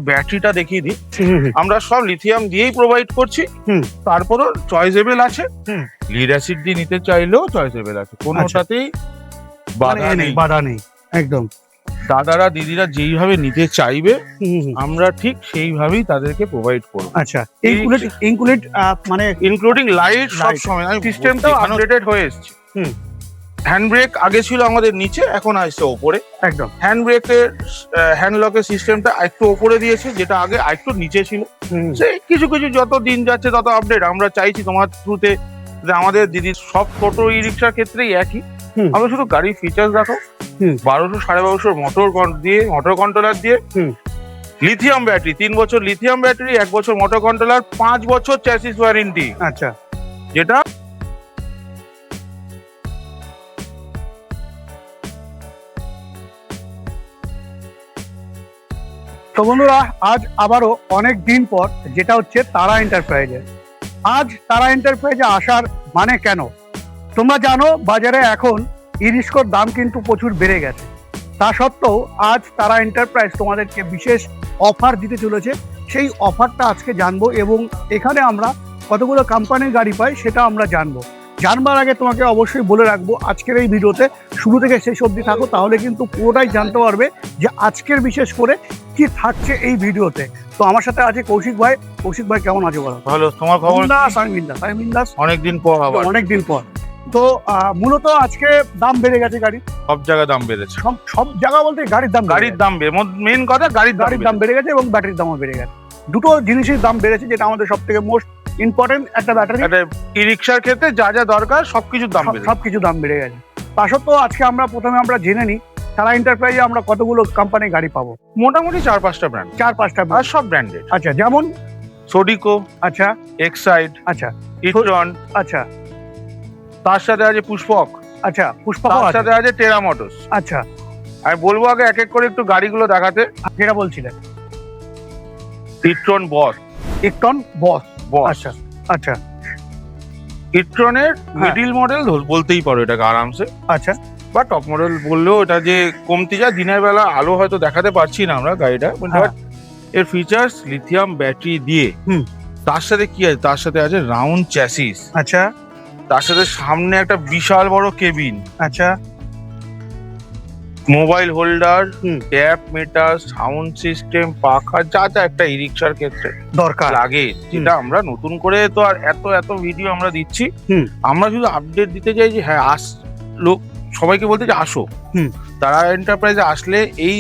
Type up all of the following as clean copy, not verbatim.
ব্যাটারিটা দেখিয়ে দিই। আমরা সব লিথিয়াম দিয়েই প্রোভাইড করছি। তারপরও চয়েসেবল আছে। লিড অ্যাসিড দিয়ে নিতে চাইলেও চয়েসেবল আছে, কোনোটাতেই বাধা নেই একদম। দাদারা দিদিরা যেইভাবে নিতে চাইবে আমরা ঠিক সেইভাবেই তাদেরকে প্রোভাইড করব। আচ্ছা, ইনক্লুড মানে ইনক্লুডিং লাইট সব সময়। সিস্টেমটাও আপডেটেড হয়ে এসেছে। হ্যান্ড ব্রেক আগে ছিল আমাদের নিচে, এখন আসছে ওপরে। একদম হ্যান্ড ব্রেকের হ্যান্ড লকের সিস্টেমটা একটু ওপরে দিয়েছে, যেটা আগে আরেকটু নিচে ছিল। সেই কিছু কিছু যত দিন যাচ্ছে তত আপডেট। আমরা চাইছি তোমার থ্রুতে যে আমাদের দিদির সব টোটো ই রিক্সার ক্ষেত্রেই একই। আমরা শুধু গাড়ির ফিচার্স দেখো, 1200 1250 মোটর কন্ট্রোলার দিয়ে লিথিয়াম ব্যাটারি, 3 বছর লিথিয়াম ব্যাটারি, 1 বছর মোটর কন্ট্রোলার, 5 বছর চ্যাসিস ওয়ারেন্টি। আচ্ছা, যেটা তো বন্ধুরা, আজ আবারও অনেক দিন পর, যেটা হচ্ছে তারা এন্টারপ্রাইজে। আজ তারা এন্টারপ্রাইজে আসার মানে কেন তোমরা জানো, বাজারে এখন ই রিক্সার দাম কিন্তু প্রচুর বেড়ে গেছে। তা সত্ত্বেও আজ তারা এন্টারপ্রাইজ তোমাদেরকে বিশেষ অফার দিতে চলেছে। সেই অফারটা আজকে জানবো এবং এখানে আমরা কতগুলো কোম্পানির গাড়ি পাই সেটা আমরা জানবো। জানবার আগে তোমাকে অবশ্যই বলে রাখবো, আজকের এই ভিডিওতে শুরু থেকে শেষ অবধি থাকো, তাহলে কিন্তু পুরোটাই জানতে পারবে যে আজকের বিশেষ করে কি থাকছে এই ভিডিওতে। তো আমার সাথে আছে কৌশিক ভাই। কৌশিক ভাই কেমন আছো বলো? ভালো, তোমার খবর? সাইমিন দাস অনেকদিন পর আবার। অনেকদিন পর। তো মূলত আজকে দাম বেড়ে গেছে গাড়ি, সব জায়গায় দাম বেড়েছে। সব জায়গা বলতে গাড়ির দাম মেন কথা গাড়ির দাম বেড়ে গেছে এবং ব্যাটারির দামও বেড়ে গেছে। দুটো জিনিসের দাম বেড়েছে, যেটা আমাদের সব থেকে মোস্ট ইম্পর্টেন্ট। একটা ব্যাটারি, ই রিক্সার ক্ষেত্রে যা যা দরকার সবকিছুর দাম বেড়ে গেছে। তা সত্ত্বেও আজকে প্রথমে আমরা জেনে নিই তারা এন্টারপ্রাইজে আমরা কতগুলো কোম্পানির গাড়ি পাবো। মোটামুটি 4-5টা ব্র্যান্ড। 4-5টা আর সব ব্র্যান্ডেড। আচ্ছা, যেমন সোডিকো, আচ্ছা, এক্সাইড, আচ্ছা, ইট্রন, আচ্ছা, তার সাথে আছে পুষ্পক, আচ্ছা, পুষ্পক, তার সাথে আছে টেরা মোটরস। আচ্ছা, আমি বলবো আগে এক এক করে একটু গাড়িগুলো দেখাতে। যেটা বলছিলেন ইট্রন বস। আচ্ছা আচ্ছা, ইট্রনের মিডিল মডেল বলতেই পারো এটাকে আরামসে। আচ্ছা, বা টপ মডেল বললেও এটা যে কমতি যায়, দিনের বেলা আলো হয়তো দেখাতে পারছি না আমরা গাড়িটা, বাট এর ফিচার্স লিথিয়াম ব্যাটারি দিয়ে। তার সাথে কি আছে? তার সাথে আছে রাউন্ড চ্যাসিস। আচ্ছা, তার সাথে সামনে একটা বিশাল বড় কেবিন। আচ্ছা, mobile holder, tap meter, sound system, পাখা, যা যা একটা ই রিক্সার ক্ষেত্রে দরকার লাগে, যেটা আমরা নতুন করে তো আর এত ভিডিও আমরা দিচ্ছি। আমরা শুধু আপডেট দিতে চাই যে হ্যাঁ লোক সবাইকে বলতে যে আসো তারা এন্টারপ্রাইজে। আসলে এই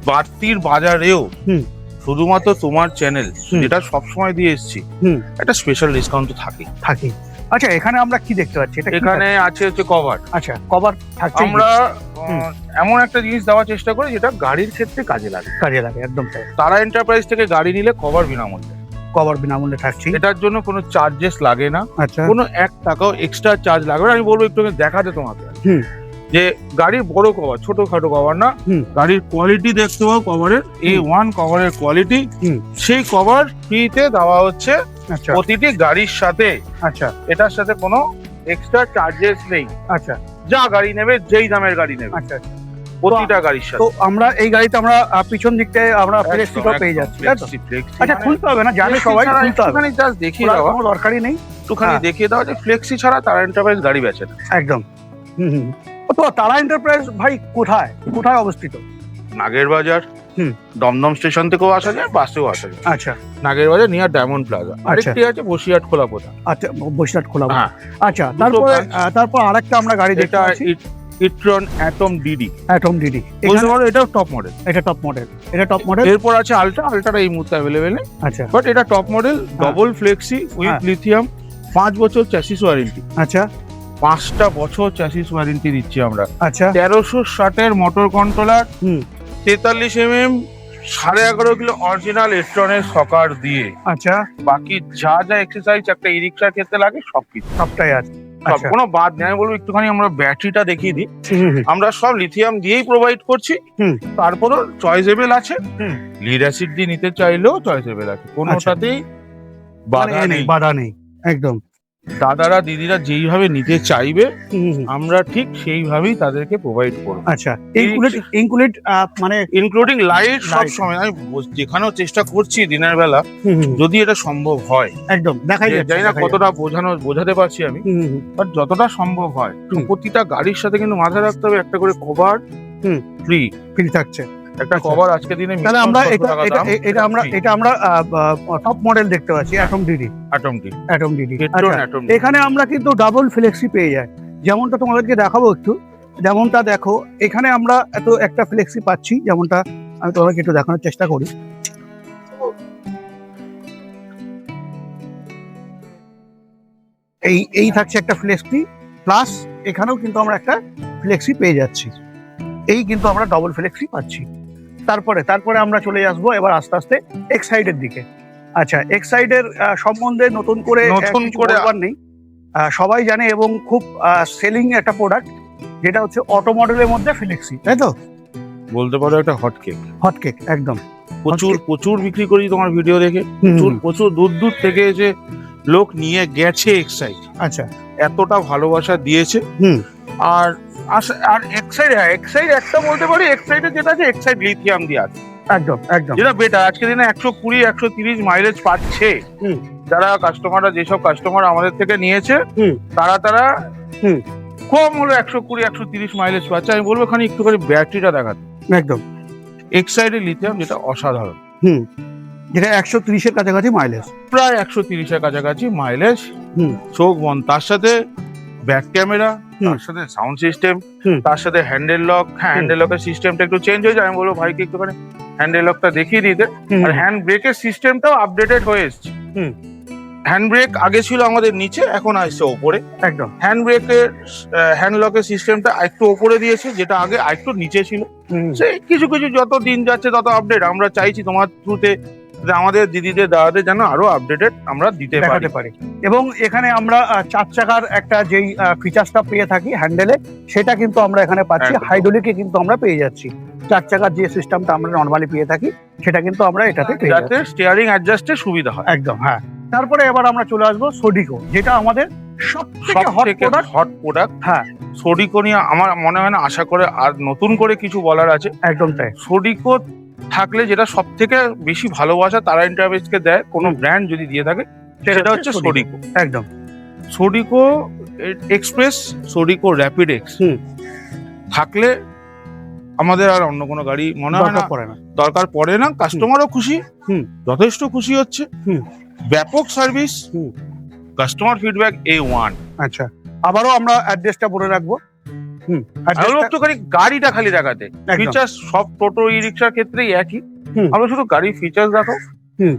বাড়তির বাজারেও শুধুমাত্র তোমার চ্যানেল যেটা সবসময় দিয়ে এসছি, একটা স্পেশাল ডিসকাউন্ট তো থাকে। আচ্ছা, এখানে আমরা কি দেখতে পাচ্ছি? এখানে আছে হচ্ছে কভার। আচ্ছা, কভার থাকছে। আমরা এমন একটা জিনিস দেওয়ার চেষ্টা করি যেটা গাড়ির ক্ষেত্রে কাজে লাগে। একদম তাই। তারা এন্টারপ্রাইজ থেকে গাড়ি নিলে কভার বিনামূল্যে থাকছে। এটার জন্য কোনো চার্জেস লাগে না। আচ্ছা, কোনো 1 টাকাও এক্সট্রা চার্জ লাগবে না। আমি বলবো একটু দেখাতে তোমাকে যে গাড়ির বড় কভার, ছোটখাটো কভার না, গাড়ির কোয়ালিটি দেখতে পাও। কভারের A1 কভারের কোয়ালিটি, সেই কভার ফ্রিতে দেওয়া হচ্ছে প্রতিটি গাড়ির সাথে। আচ্ছা, এটার সাথে কোনো এক্সট্রা চার্জেস নেই। আচ্ছা, যা গাড়ি নেবে, যেই দামের গাড়ি নেবে, আচ্ছা, প্রতিটা গাড়ির সাথে। তো আমরা এই গাড়িতে আমরা পিছন দিকটায় আমরা ফ্লেক্সিটাও পেয়ে যাচ্ছি। আচ্ছা, খুলতে হবে না, জানে সবাই, খুলতে হবে না, জাস্ট দেখিয়ে দাও, কোনো দরকারই নেই। একটুখানি দেখিয়ে দাও যে ফ্লেক্সি ছাড়া তারা এন্টারপ্রাইজ গাড়ি বেচে না। একদম। তো তারা এন্টারপ্রাইজ ভাই কোথায় অবস্থিত? নাগের বাজার, দমদম স্টেশন থেকেও আসা যায়, বাসেও আসা যায়। আচ্ছা, নাগের বাজার নিয়ার ডায়মন্ড প্লাজা। আরেকটি আছে বসিরহাট খোলাপোতা। আচ্ছা, বসিরহাট খোলাপোতা। আচ্ছা, তারপর আরেকটা আমরা গাড়ি দেখতে পাচ্ছি, ইট্রন অ্যাটম ডিডি। বলতে পারো এটাও টপ মডেল। এটা টপ মডেল। এরপর আছে আলট্রাটা এই মুহূর্তে অ্যাভেলেবেল নেই। আচ্ছা, বাট এটা top model, double flexi with lithium, 5 বছর চ্যাসিস ওয়ারেন্টি। আচ্ছা, 5টা বছর চ্যাসিস ওয়ারেন্টি দিচ্ছি আমরা। আচ্ছা, 1360 এর motor controller, 43 mm 11.5 kilo original ইট্রনের সকার দিয়ে। আচ্ছা, বাকি যা যা এক্সারসাইজ একটা ই রিক্সার ক্ষেত্রে লাগে সবটাই আছে। সব, কোনো বাদ নেই। আমি বলবো একটুখানি আমরা ব্যাটারিটা দেখিয়ে দিই। আমরা সব লিথিয়াম দিয়েই প্রোভাইড করছি। তারপরও চয়েসেবল আছে। লিড অ্যাসিড দিয়ে নিতে চাইলেও চয়েসেবল আছে, কোনোটাতেই বাধা নেই একদম। দাদারা দিদিরা যেইভাবে নিতে চাইবে হুম, হুম। আমরা ঠিক সেইভাবেই তাদেরকে প্রোভাইড করবো, আচ্ছা, ইনক্লুড মানে ইনক্লুডিং লাইট। সব Light। সময় আমি যেখানেও চেষ্টা করছি দিনের বেলা, হুম, হুম, যদি এটা সম্ভব হয়, একদম দেখাই যাচ্ছে, জানি না দেখাই কতটা বোঝাতে পারছি আমি, যাচ্ছে। হুম, হুম, বাট যতটা সম্ভব হয় হুম। প্রতিটা গাড়ির সাথে কিন্তু মাথায় রাখতে হবে একটা করে কভার হুম। ফ্রি। ফ্রি থাকছে। একটা আচ্ছা। কভার আজকে দিনে তাহলে আমরা এটা free। এটা আমরা টপ মডেল দেখতে পাচ্ছি, atom DD. Atom D। Atom D। এখানে আমরা কিন্তু ডাবল ফ্লেক্সি পেয়ে যাই, যেমনটা তোমাদেরকে দেখাবো একটু। যেমনটা দেখো, এখানে আমরা একটা ফ্লেক্সি পাচ্ছি, যেমনটা আমি তোমাদেরকে একটু দেখানোর চেষ্টা করি। এই থাকছে একটা ফ্লেক্সি, প্লাস এখানেও কিন্তু আমরা একটা ফ্লেক্সি পেয়ে যাচ্ছি। এই কিন্তু আমরা ডবল ফ্লেক্সি পাচ্ছি। তারপরে আমরা চলে আসবো এবার আস্তে আস্তে এক্সাইডের দিকে। আচ্ছা, এক্সাইডের সম্বন্ধে নতুন করে কিছু বলবার নেই। সবাই জানে এবং খুব সেলিং একটা প্রোডাক্ট, যেটা হচ্ছে অটো মডেলের মধ্যে ফ্লেক্সি, তাই তো? বলতে পারো একটা হটকেক। হটকেক, একদম। প্রচুর বিক্রি করি তোমার ভিডিও দেখে। প্রচুর দূর থেকে এসে লোক নিয়ে গেছে এক্সাইড। আচ্ছা, এতটা ভালোবাসা দিয়েছে। আর এক্সাইড একটা বলতে পারি, এক্সাইডের যেটা আছে এক্সাইড লিথিয়াম দিয়ে আছে, একদম যেটা বেটার। আজকে দিনে 120-130 মাইলেজ পাচ্ছে। যারা যেসব কাস্টমার আমাদের থেকে নিয়েছে তারা কম হলো 120-130 মাইলেজ পাচ্ছে। আমি বলবো এখানে একটুখানি ব্যাটারিটা দেখাতে। একদম এক্সাইডের লিথিয়াম যেটা অসাধারণ, যেটা 130-এর কাছাকাছি মাইলেজ, প্রায় 130-এর কাছাকাছি মাইলেজ। চোখ বন, তার সাথে ব্যাক ক্যামেরা, তার সাথে সাউন্ড সিস্টেম, তার সাথে হ্যান্ডেল লক। হ্যান্ডেল লকের সিস্টেমটা একটু চেঞ্জ হয়েছে। আমি বলবো ভাইকে একটুখানি হ্যান্ডেল লকটা দেখিয়ে দিতে। আর হ্যান্ড ব্রেকের সিস্টেমটাও আপডেটেড হয়ে এসছে। হ্যান্ড ব্রেক আগে ছিল আমাদের নিচে, এখন আসছে ওপরে। একদম হ্যান্ড ব্রেকের হ্যান্ড লকের সিস্টেমটা একটু ওপরে দিয়েছে, যেটা আগে একটু নিচে ছিল। সেই কিছু যত দিন যাচ্ছে তত আপডেট আমরা চাইছি তোমার থ্রুতে, আমাদের দিদিদের দাদাদের যেন আরো আপডেটেড আমরা দেখাতে পারি। এবং এখানে আমরা 4 চাকার একটা যেই ফিচার্সটা পেয়ে থাকি হ্যান্ডেলে, সেটা কিন্তু আমরা এখানে পাচ্ছি। হাইড্রোলিকে কিন্তু আমরা পেয়ে যাচ্ছি। 4 চাকার যে সিস্টেমটা আমরা নরমালি পেয়ে থাকি, সেটা কিন্তু আমরা এটাতে পেয়ে যাচ্ছি, যাতে স্টিয়ারিং অ্যাডজাস্টের সুবিধা হয়। একদম, হ্যাঁ। তারপরে এবার আমরা চলে আসবো সোডিকো, যেটা আমাদের সবথেকে হট প্রোডাক্ট। হ্যাঁ, সোডিকো নিয়ে আমার মনে হয় না আশা করে আর নতুন করে কিছু বলার আছে। একদম তাই। সোডিকো থাকলে যেটা সব থেকে বেশি ভালোবাসা তারা ইন্টারভেসকে দেয় কোনো ব্র্যান্ড যদি দিয়ে থাকে, সেটা হচ্ছে সোডিকো। একদম, সোডিকো এক্সপ্রেস, সোডিকো র্যাপিড এক্স থাকলে আমাদের আর অন্য কোনো গাড়ি মনে হয় না দরকার পড়ে না। কাস্টমারও খুশি, যথেষ্ট খুশি হচ্ছে। ব্যাপক সার্ভিস, কাস্টমার ফিডব্যাক A1। আচ্ছা, আবারও আমরা অ্যাড্রেসটা বলে রাখবো। একটুখানি গাড়িটা খালি দেখাতে। ফিচার্স সব টোটো ই রিক্সার ক্ষেত্রেই একই। আমরা শুধু গাড়ির ফিচার্স দেখো।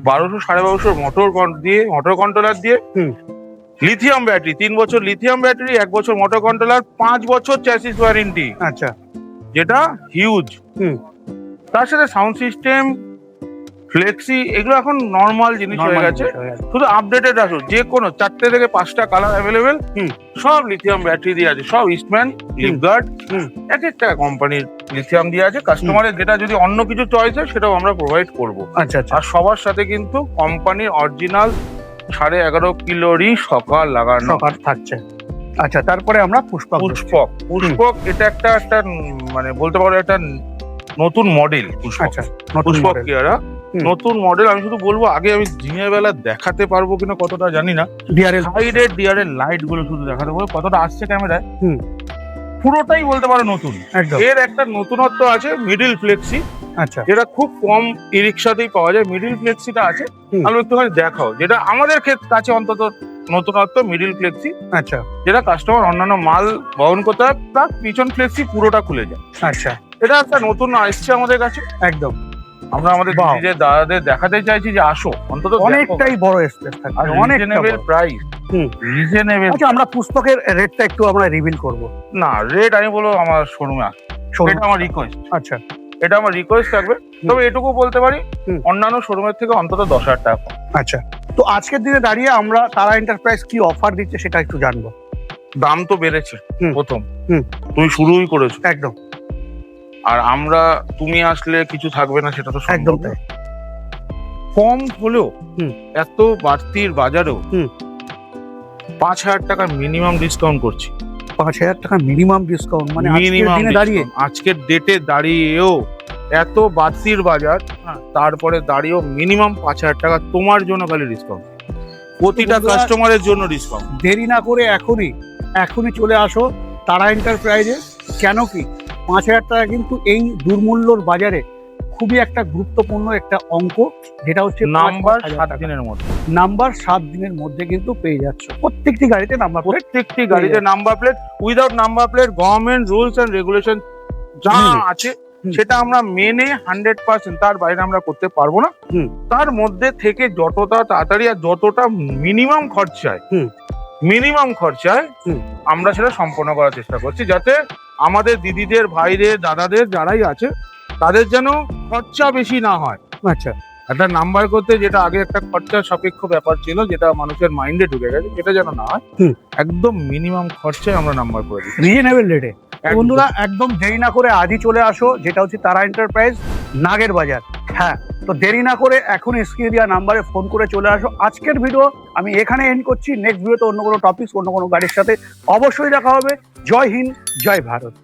1200-1250 মোটর কন্ট্রোলার দিয়ে, লিথিয়াম ব্যাটারি, 3 বছর লিথিয়াম ব্যাটারি, 1 বছর মোটর কন্ট্রোলার, 5 বছর চ্যাসিস ওয়ারেন্টি। আচ্ছা, যেটা হিউজ। তার সাথে সাউন্ড সিস্টেম, ফ্লেক্সি, এগুলো এখন নর্মাল জিনিস হয়ে গেছে। শুধু আপডেটেড আসুন, যে কোনো 4টে থেকে 5টা কালার অ্যাভেলেবেল, সব লিথিয়াম ব্যাটারি দিয়ে আছে। সব ইস্টম্যান, লিপগার্ড, এক একটা কোম্পানির লিথিয়াম দিয়ে আছে। কাস্টমারের যেটা যদি অন্য কিছু চয়েস হয় সেটাও আমরা প্রোভাইড করবো। আচ্ছা, আর সবার সাথে কিন্তু কোম্পানির অরিজিনাল 11.5 কিলোরই সকাল লাগানো থাকছে। আচ্ছা, তারপরে আমরা পুষ্পক। এটা একটা মানে বলতে পারো একটা নতুন মডেল। পুষ্পক কিয়ারা নতুন মডেল। আমি শুধু বলবো, আগে আমি দিনের বেলা দেখাতে পারবো কিনা কতটা জানি না। ডিআরএল লাইট গুলো শুধু দেখাতে পারবো, কতটা আসছে ক্যামেরায় পুরোটাই বলতে পারো নতুন। এর একটা নতুনত্ব আছে, মিডিল ফ্লেক্সি। আচ্ছা, যেটা খুব কম ই রিক্সাতেই পাওয়া যায়। মিডিল ফ্লেক্সিটা আছে, আমি একটুখানি দেখাও। যেটা আমাদের কাছে অন্তত নতুনত্ব, মিডিল ফ্লেক্সি। আচ্ছা, যেটা কাস্টমার অন্যান্য মাল বহন করতে হয়, তার পিছন ফ্লেক্সি পুরোটা খুলে যায়। আচ্ছা, এটা একটা নতুন আসছে আমাদের কাছে। একদম, আমরা আমাদের দিদিদের দাদাদের দেখাতে চাইছি যে আসো, অন্তত অনেকটাই বড় স্পেস থাকে, রিজনেবল প্রাইস। রিজনেবল। আচ্ছা, আমরা পুস্তকের রেটটা একটু আমরা রিভিল করব। না, রেট আমি বলবো আমার শোরুমে আসো, এটা আমার রিকোয়েস্ট। আচ্ছা, এটা আমার রিকোয়েস্ট থাকবে। তবে এটুকু বলতে পারি, অন্যান্য শোরুমের থেকে অন্তত 10,000 টাকা। আচ্ছা, তো আজকের দিনে দাঁড়িয়ে আমরা তারা এন্টারপ্রাইজ কি অফার দিচ্ছে সেটা একটু জানবো। দাম তো বেড়েছে, প্রথম তুমি শুরুই করেছো একদম। আর তুমি আসলে কিছু থাকবে না, সেটা তো একদম কম হলেও এত বাড়তির বাজারেও 5,000 টাকা মিনিমাম ডিসকাউন্ট করছি। 5,000 টাকা মিনিমাম ডিসকাউন্ট, মানে আজকের মিনিমাম দিনে দাঁড়িয়ে। আজকের ডেটে দাঁড়িয়েও এত বাড়তির বাজার, হ্যাঁ। তারপরে দাঁড়িয়েও মিনিমাম 5,000 টাকা তোমার জন্য খালি ডিসকাউন্ট, প্রতিটা বন্ধুরা, কাস্টমারের জন্য ডিসকাউন্ট। দেরি না করে এখনই চলে আসো তারা এন্টারপ্রাইজে। কেন কি 5,000 টাকা কিন্তু এই দুর্মূল্যর বাজারে খুবই একটা গুরুত্বপূর্ণ একটা অঙ্ক, যেটা হচ্ছে নাম্বার 5,000 7 টাকা। দিনের মধ্যে, নাম্বার 7 দিনের মধ্যে কিন্তু পেয়ে যাচ্ছ প্রত্যেকটি গাড়িতে নাম্বার প্লেট। প্রত্যেকটি গাড়িতে number plate, without number plate government rules and regulation যা আছে সেটা আমরা মেনে 100%, তার বাইরে আমরা করতে পারবো না। তার মধ্যে থেকে যতটা তাড়াতাড়ি আর যতটা মিনিমাম খরচায় আমরা সেটা সম্পন্ন করার চেষ্টা করছি, যাতে আমাদের দিদিদের, ভাইদের, দাদাদের যারাই আছে তাদের যেন খরচা বেশি না হয়। আচ্ছা, একটা নাম্বার করতে যেটা আগে একটা খরচা সাপেক্ষ ব্যাপার ছিল, যেটা মানুষের মাইন্ডে ঢুকে গেছে, সেটা যেন না হয়। একদম মিনিমাম খরচায় আমরা নাম্বার করে দিচ্ছি, রিজনেবল রেটে। বন্ধুরা, একদম দেরি না করে আজই চলে আসো, যেটা হচ্ছে তারা এন্টারপ্রাইজ, নাগের বাজার। হ্যাঁ, তো দেরি না করে এখন স্ক্রিনে দেওয়া নাম্বারে ফোন করে চলে আসো। আজকের ভিডিও আমি এখানে এন্ড করছি। নেক্সট ভিডিওতে অন্য কোনো টপিক, অন্য কোনো গাড়ির সাথে অবশ্যই দেখা হবে। জয় হিন্দ, জয় ভারত।